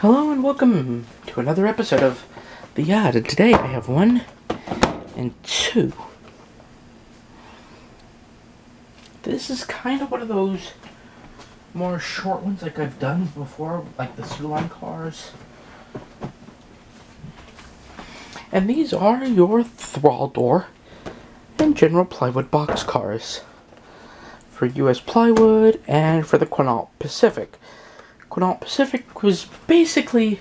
Hello and welcome to another episode of The Yard, and today I have one and two. This is kind of one of those more short ones like I've done before, like the Sulan cars. And these are your thrall door and general plywood box cars for US Plywood and for the Consort Pacific. Consort Pacific was basically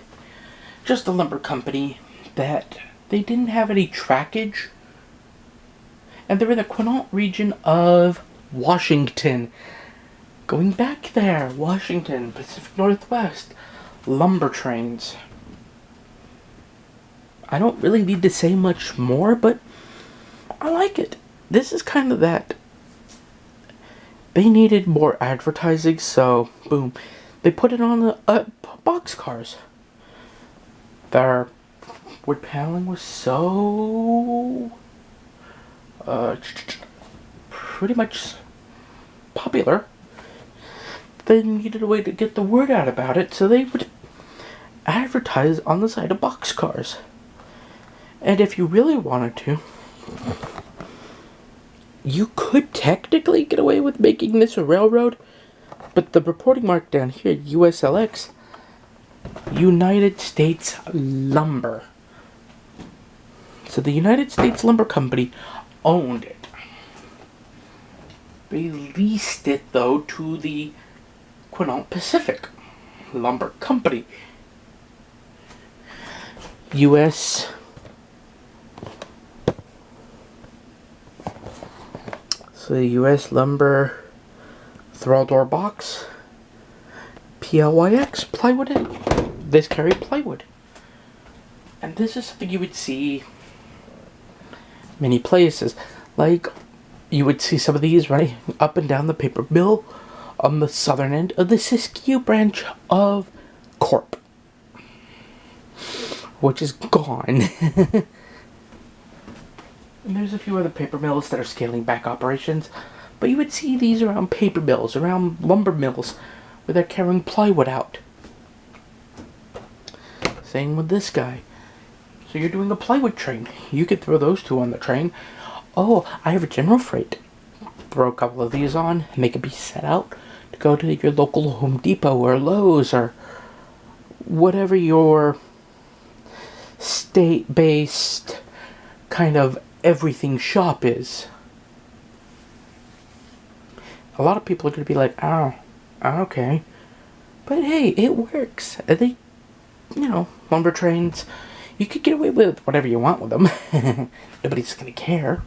just a lumber company that they didn't have any trackage, and they're in the Consort region of Washington. Going back there, Washington, Pacific Northwest, lumber trains. I don't really need to say much more, but I like it. This is kind of that. They needed more advertising, so boom. They put it on the box cars. Their wood paneling was so pretty much popular. They needed a way to get the word out about it, so they would advertise on the side of box cars. And if you really wanted to, you could technically get away with making this a railroad, but the reporting mark down here, USLX, United States Lumber. So the United States Lumber Company owned it. They leased it, though, to the Consort Pacific Lumber Company. So the US Lumber Thrall Door Box, PLYX, plywood in. This carried plywood. And this is something you would see many places. Like, you would see some of these running up and down the paper mill on the southern end of the Siskiyou branch of Corp, which is gone. And there's a few other paper mills that are scaling back operations, but you would see these around paper mills, around lumber mills, where they're carrying plywood out. Same with this guy. So you're doing a plywood train. You could throw those two on the train. Oh, I have a general freight. Throw a couple of these on, and they could be set out to go to your local Home Depot or Lowe's or whatever your state-based kind of everything shop is. A lot of people are going to be like, oh, okay. But hey, it works. They, lumber trains, you could get away with whatever you want with them. Nobody's going to care.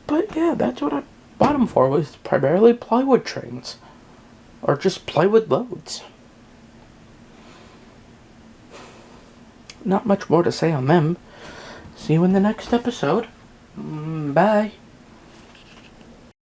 But yeah, that's what I bought them for, was primarily plywood trains. Or just plywood loads. Not much more to say on them. See you in the next episode. Bye.